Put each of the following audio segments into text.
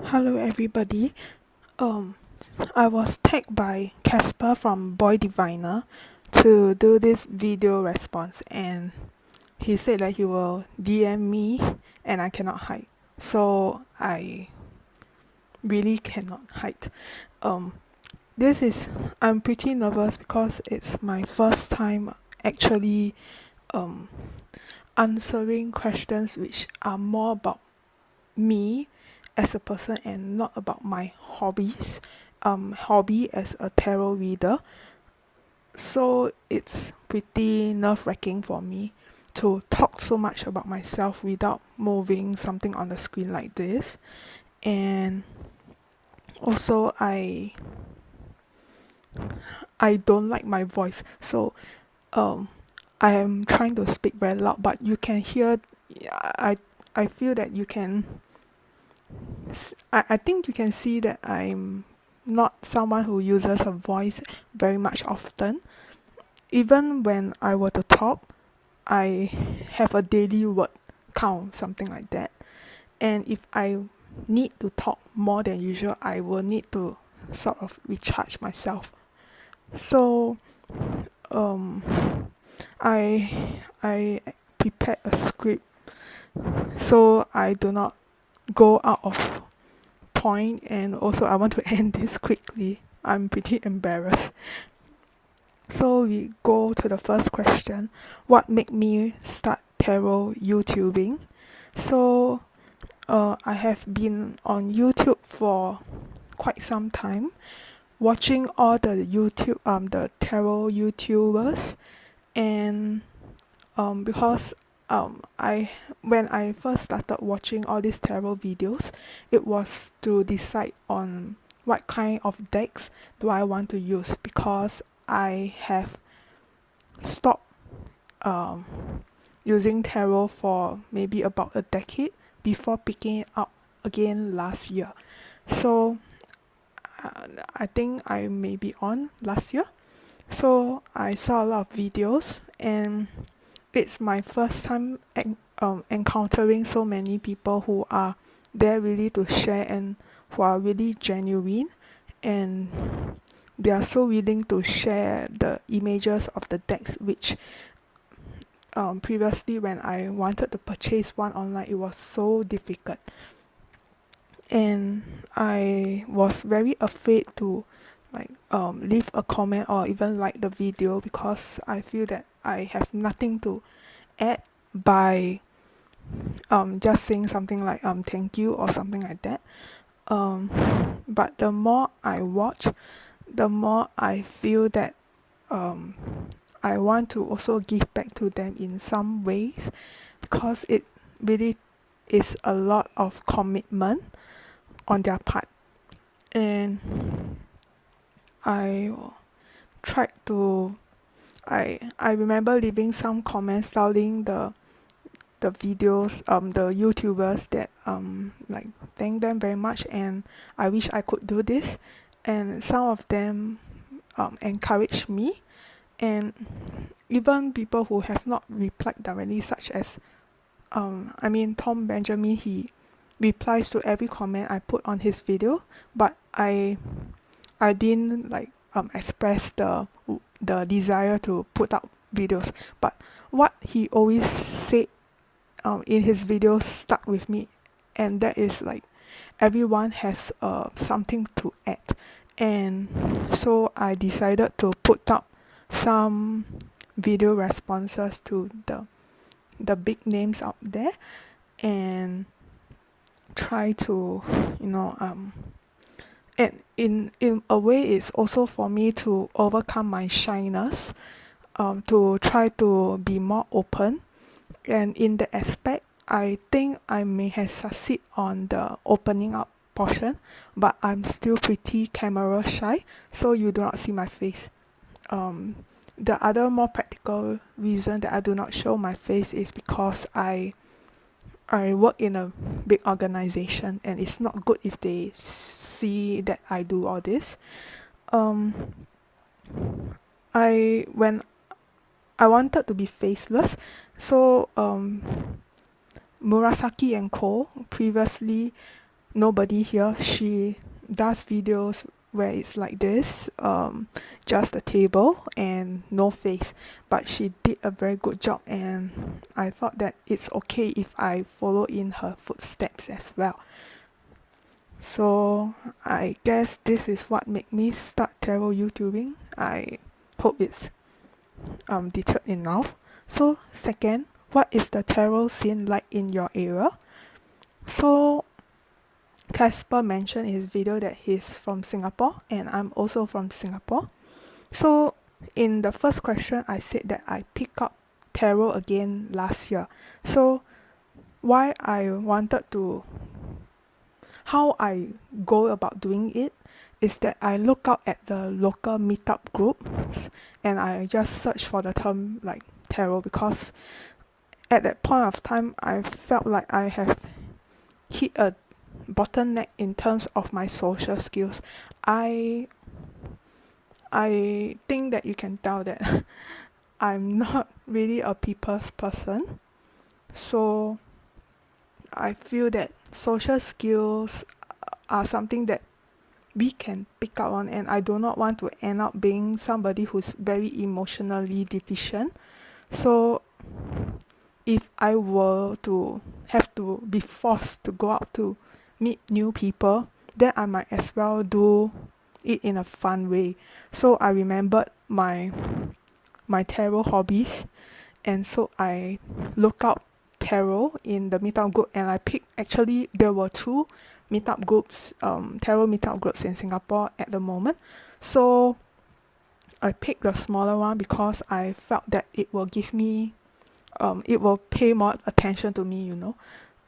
Hello everybody. Um I was tagged by Casper from BoyDiviner to do this video response, and he said that he will DM me and I cannot hide. So I really cannot hide. Um this is I'm pretty nervous because it's my first time actually um answering questions which are more about me as a person and not about my hobby as a tarot reader. So it's pretty nerve-wracking for me to talk so much about myself without moving something on the screen like this. And also I don't like my voice, so um I am trying to speak very loud, but you can hear. I I feel that you can I think you can see that I'm not someone who uses her voice very much often. Even when I were to talk, I have a daily word count, something like that. And if I need to talk more than usual, I will need to sort of recharge myself. So um I I prepared a script so I do not go out of point, and also I want to end this quickly. I'm pretty embarrassed. So we go to the first question. What made me start tarot YouTubing? So I have been on YouTube for quite some time, watching all the tarot YouTubers, and because I when I first started watching all these tarot videos, it was to decide on what kind of decks do I want to use, because I have stopped um using tarot for maybe about a decade before picking it up again last year. So I think I may be on last year. So I saw a lot of videos, and it's my first time encountering so many people who are there really to share and who are really genuine, and they are so willing to share the images of the decks, which previously when I wanted to purchase one online, it was so difficult. And I was very afraid to leave a comment or even like the video, because I feel that I have nothing to add by just saying something like thank you or something like that. um but the more I watch, the more I feel that um I want to also give back to them in some ways, because it really is a lot of commitment on their part. And I tried to I remember leaving some comments telling the videos, the YouTubers, that like thank them very much and I wish I could do this. And some of them encouraged me, and even people who have not replied directly, such as Tom Benjamin, he replies to every comment I put on his video, but I didn't express the desire to put out videos. But what he always said in his videos stuck with me, and that is like everyone has something to add. And so I decided to put up some video responses to the big names out there, and try to you know and in a way it's also for me to overcome my shyness, to try to be more open. And in the aspect, I think I may have succeed on the opening up portion, but I'm still pretty camera shy, so you do not see my face. The other more practical reason that I do not show my face is because I work in a big organization, and it's not good if they see that I do all this. Um, when I wanted to be faceless, so Murasaki and Co. previously Nobody Here, she does videos where it's like this, just a table and no face, but she did a very good job, and I thought that it's okay if I follow in her footsteps as well. So I guess this is what made me start tarot YouTubing. I hope it's detailed enough. So second, what is the tarot scene like in your area? So Casper mentioned in his video that he's from Singapore and I'm also from Singapore. So in the first question, I said that I picked up tarot again last year. So why I wanted to, how I go about doing it is that I look out at the local meetup groups and I just search for the term like tarot, because at that point of time I felt like I have hit a bottleneck in terms of my social skills. I I think that you can tell that I'm not really a people's person. So I feel that social skills are something that we can pick up on, and I do not want to end up being somebody who's very emotionally deficient. So if I were to have to be forced to go out to meet new people, then I might as well do it in a fun way. So I remembered my tarot hobbies, and so I look up tarot in the meetup group, and I picked, actually there were two meetup groups, tarot meetup groups in Singapore at the moment. So I picked the smaller one because I felt that it will give me, it will pay more attention to me,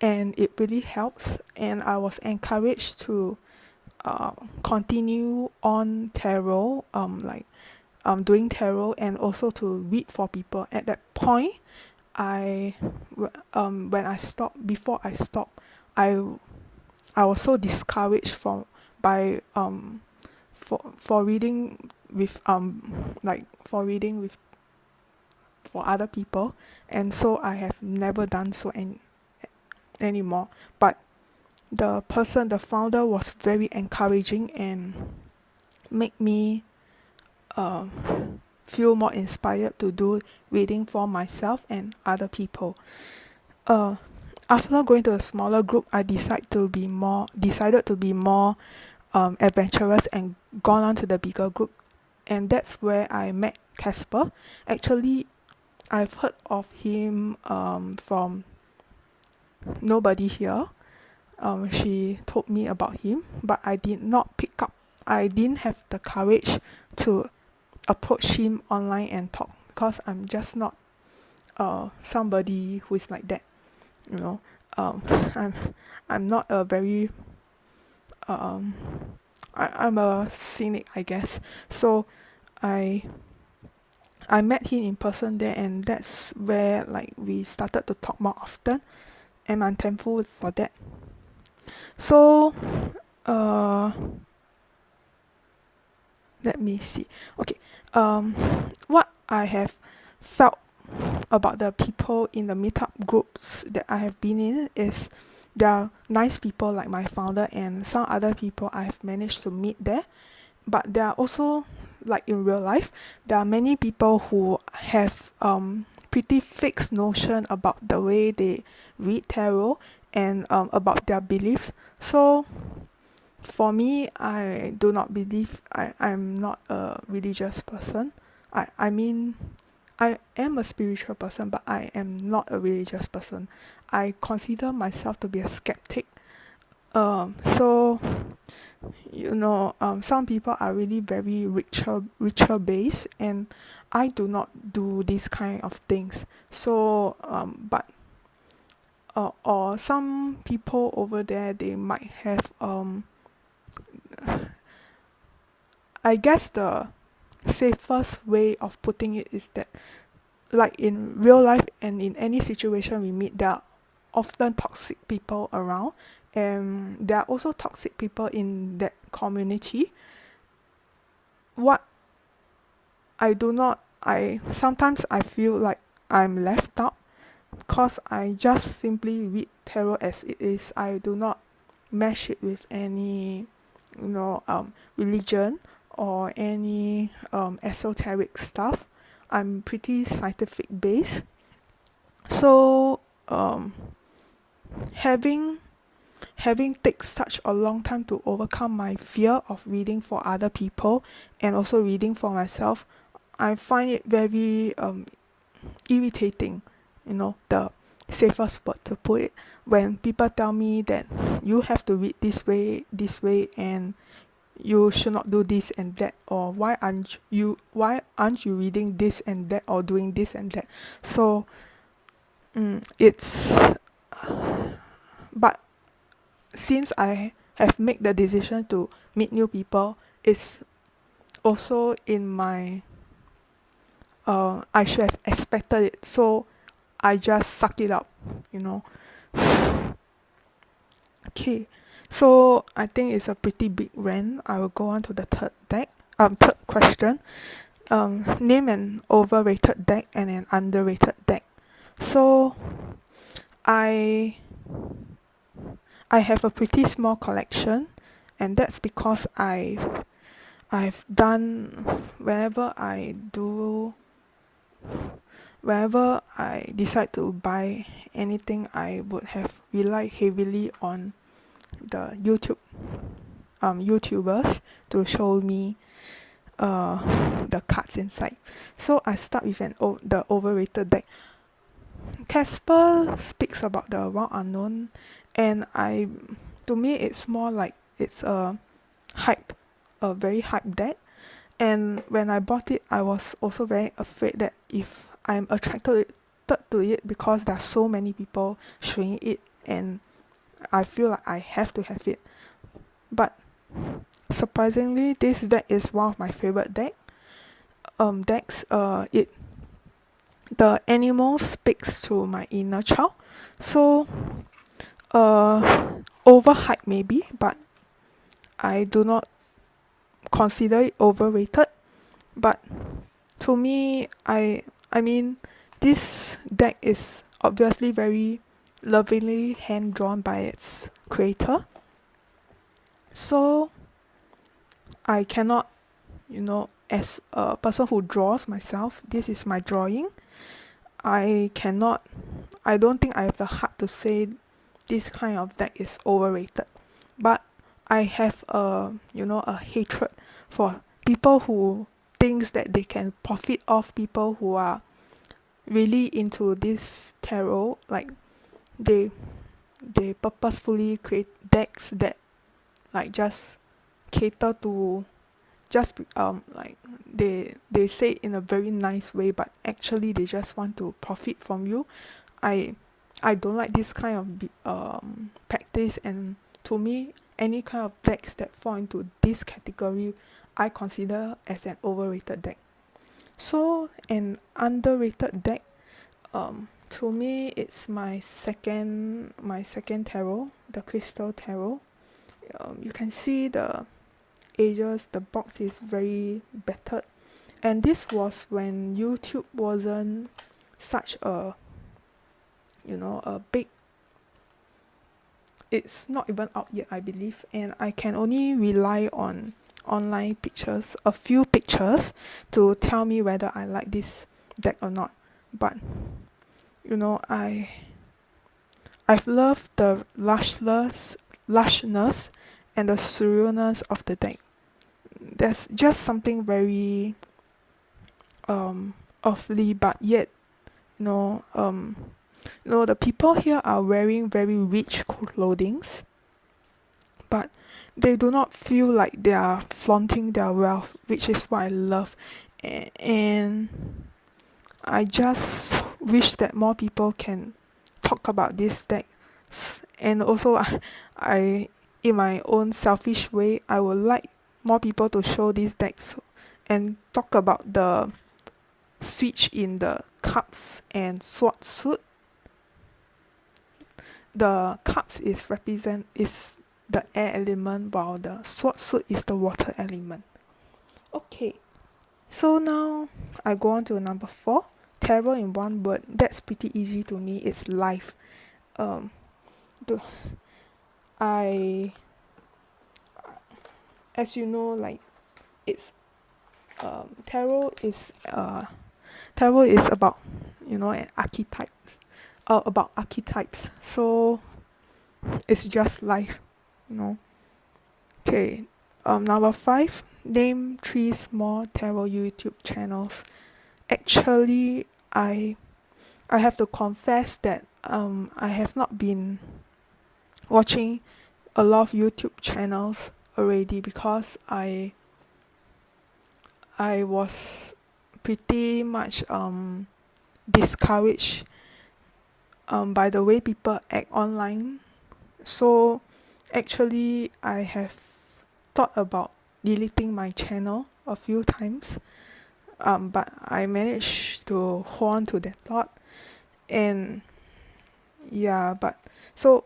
and it really helps. And I was encouraged to continue on tarot, doing tarot, and also to read for people. At that point, when I stopped, before I stopped, I I was so discouraged by for reading with for reading with for other people, and so I have never done so anymore. But the founder was very encouraging and make me uh, feel more inspired to do reading for myself and other people. Uh, After going to a smaller group, I decided to be more adventurous and gone on to the bigger group, and that's where I met Casper. Actually, I've heard of him from Nobody Here. She told me about him, but I did not pick up. I didn't have the courage to approach him online and talk, because I'm just not somebody who is like that. You know, um, I'm I'm not a very um, I'm a cynic, I guess. So I I met him in person there, and that's where like we started to talk more often, and I'm thankful for that. So uh, let me see. Okay, what I have felt about the people in the meetup groups that I have been in is they are nice people like my founder and some other people I have managed to meet there. But there are also, like in real life, there are many people who have pretty fixed notion about the way they read tarot and about their beliefs. So for me, I do not believe, I'm not a religious person. I mean, I am a spiritual person, but I am not a religious person. I consider myself to be a skeptic. So some people are really very ritual based, and I do not do these kind of things. So but or some people over there, they might have I guess the safest way of putting it is that, like in real life and in any situation we meet, there are often toxic people around, and there are also toxic people in that community. What I do not I sometimes I feel like I'm left out, because I just simply read tarot as it is. I do not mesh it with any religion or any esoteric stuff. I'm pretty scientific based. So having take such a long time to overcome my fear of reading for other people and also reading for myself, I find it very irritating, the safest word to put it, when people tell me that you have to read this way, and you should not do this and that, or why aren't you reading this and that or doing this and that. So it's but since I have made the decision to meet new people, it's also in my I should have expected it, so I just suck it up, you know. Okay, so I think it's a pretty big rant. I will go on to the third question. Name an overrated deck and an underrated deck. So I I have a pretty small collection, and that's because I've done whenever I decide to buy anything, I would have relied heavily on the YouTubers to show me the cards inside. So I start with the overrated deck. Casper speaks about the wild unknown, and to me it's more like it's hype a very hype deck. And when I bought it, I was also very afraid that if I'm attracted to it because there are so many people showing it, and I feel like I have to have it. But surprisingly, this deck is one of my favorite decks. It the animal speaks to my inner child. So overhyped maybe, but I do not consider it overrated. But to me, I mean, this deck is obviously very lovingly hand drawn by its creator. So I cannot, as a person who draws myself, this is my drawing. I cannot, I don't think I have the heart to say this kind of deck is overrated. But I have a hatred for people who thinks that they can profit off people who are really into this tarot. Like they they purposefully create decks that like just cater to like they say it in a very nice way, but actually they just want to profit from you. I i don't like this kind of practice, and to me any kind of decks that fall into this category I consider as an overrated deck. So an underrated deck, to me it's my second tarot, the crystal tarot. You can see the edges, the box is very battered, and this was when YouTube wasn't such a big, it's not even out yet, I believe, and I can only rely on online pictures, a few pictures, to tell me whether I like this deck or not. But I've loved the lushness and the surrealness of the deck. There's just something very earthly, but yet you know um the people here are wearing very rich clothings, but they do not feel like they are flaunting their wealth, which is what I love. And I just wish that more people can talk about this deck. And also I in my own selfish way, I would like more people to show these decks and talk about the switch in the cups and sword suit. The cups is the air element, while the sword suit is the water element. Okay, so now I go on to number 4. Tarot in one word. That's pretty easy to me. It's life. Um, the I, as you know, like it's tarot is about, archetypes, about archetypes. So it's just life, you know. Okay, number 5, name 3 small tarot YouTube channels. Actually, I have to confess that I have not been watching a lot of YouTube channels already because I was pretty much discouraged by the way people act online. So actually I have thought about deleting my channel a few times, but I managed to hold on to that thought. And yeah, but so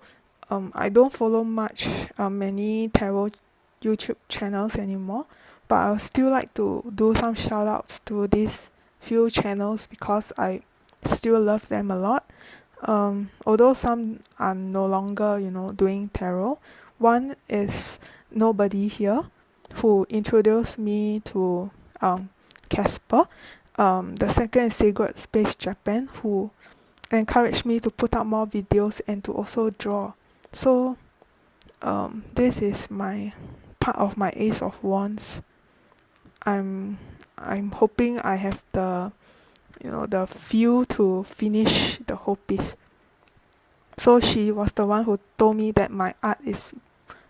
I don't follow many tarot YouTube channels anymore, but I would still like to do some shout outs to these few channels because I still love them a lot. Although some are no longer, doing tarot. One is Nobody Here, who introduced me to Casper. The second is Sacred Space Japan, who encouraged me to put out more videos and to also draw. So this is my part of my Ace of Wands. I'm hoping I have the feel to finish the whole piece. So she was the one who told me that my art is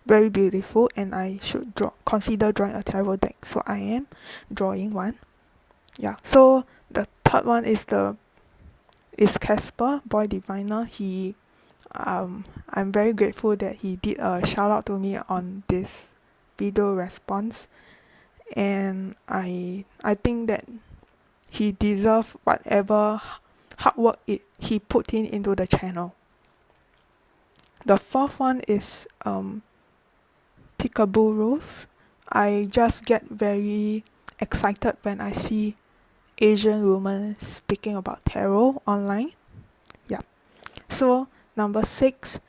very beautiful and I should consider drawing a tarot deck. So I am drawing one. Yeah. So the third one is Casper, BoyDiviner. I'm very grateful that he did a shout out to me on this video response, and I think that he deserves whatever hard work he put into the channel. The fourth one is Peekaboo Rose. I just get very excited when I see Asian women speaking about tarot online. Yeah. So number 6,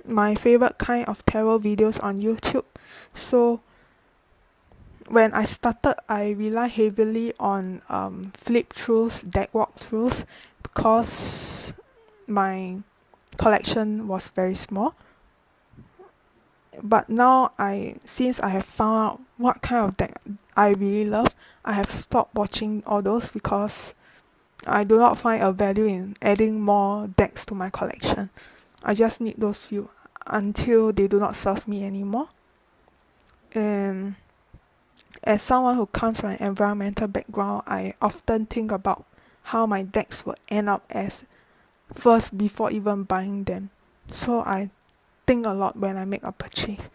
my favorite kind of tarot videos on YouTube. So when I started, I rely heavily on flip throughs, deck walkthroughs, because my collection was very small. But now since I have found out what kind of deck I really love, I have stopped watching all those because I do not find a value in adding more decks to my collection. I just need those few until they do not serve me anymore. And as someone who comes from an environmental background, I often think about how my decks will end up as first before even buying them. So I think a lot when I make a purchase.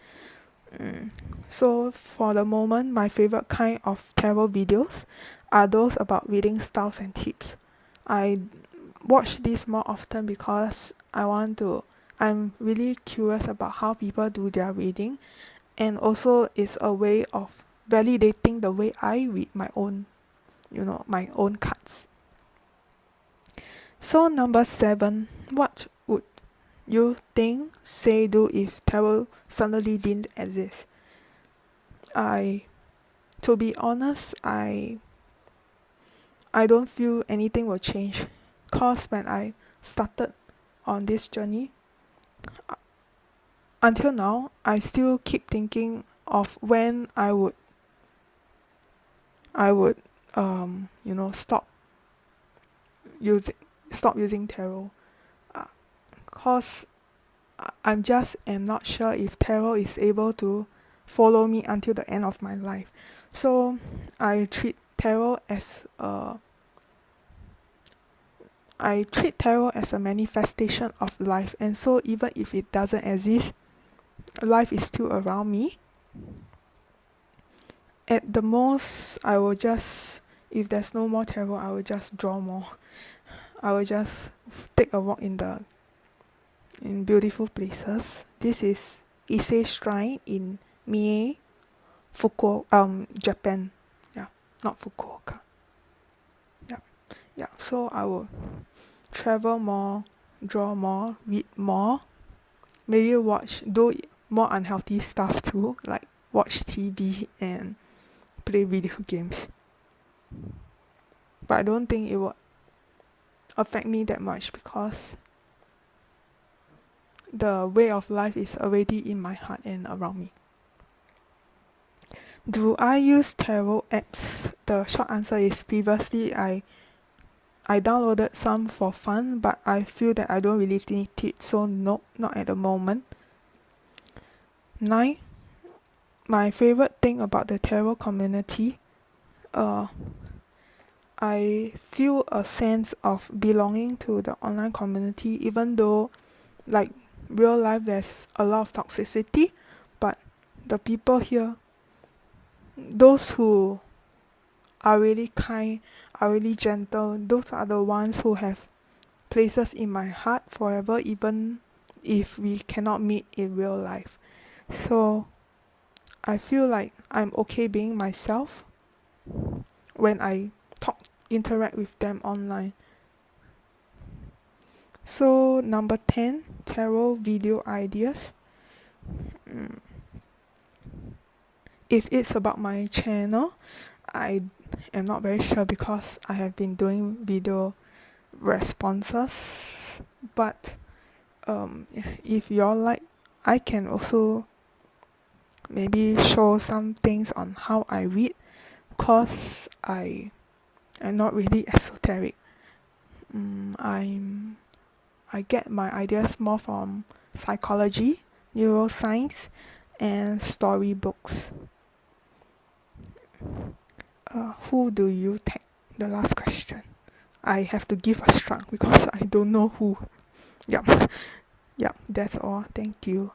So for the moment, my favorite kind of tarot videos are those about reading styles and tips. I watch this more often because I'm really curious about how people do their reading, and also it's a way of validating the way I read my own cards. So number 7, what would you think, say, do if tarot suddenly didn't exist? To be honest, I don't feel anything will change, cause when I started on this journey, until now, I still keep thinking of when I would stop using tarot, cause I'm just am not sure if tarot is able to follow me until the end of my life. So I treat tarot as a manifestation of life, and so even if it doesn't exist, life is still around me. At the most, I will just, if there's no more tarot, I will just draw more. I will just take a walk in beautiful places. This is Ise Shrine in Mie, Japan. Yeah, not Fukuoka. Yeah, yeah. So I will travel more, draw more, read more, maybe more unhealthy stuff too, like watch TV and play video games. But I don't think it will affect me that much because the way of life is already in my heart and around me. Do I use tarot apps? The short answer is previously I downloaded some for fun, but I feel that I don't really need it, so no, not at the moment. 9. My favorite thing about the tarot community, uh, I feel a sense of belonging to the online community, even though, like real life, there's a lot of toxicity, but the people here, those who are really kind, are really gentle, those are the ones who have places in my heart forever, even if we cannot meet in real life. So I feel like I'm okay being myself when I interact with them online. So number 10, tarot video ideas. If it's about my channel, I am not very sure because I have been doing video responses, but if you're like, I can also maybe show some things on how I read, cause I am not really esoteric. I get my ideas more from psychology, neuroscience, and storybooks. Who do you tag? The last question. I have to give a shrug because I don't know who. Yep. Yep, that's all. Thank you.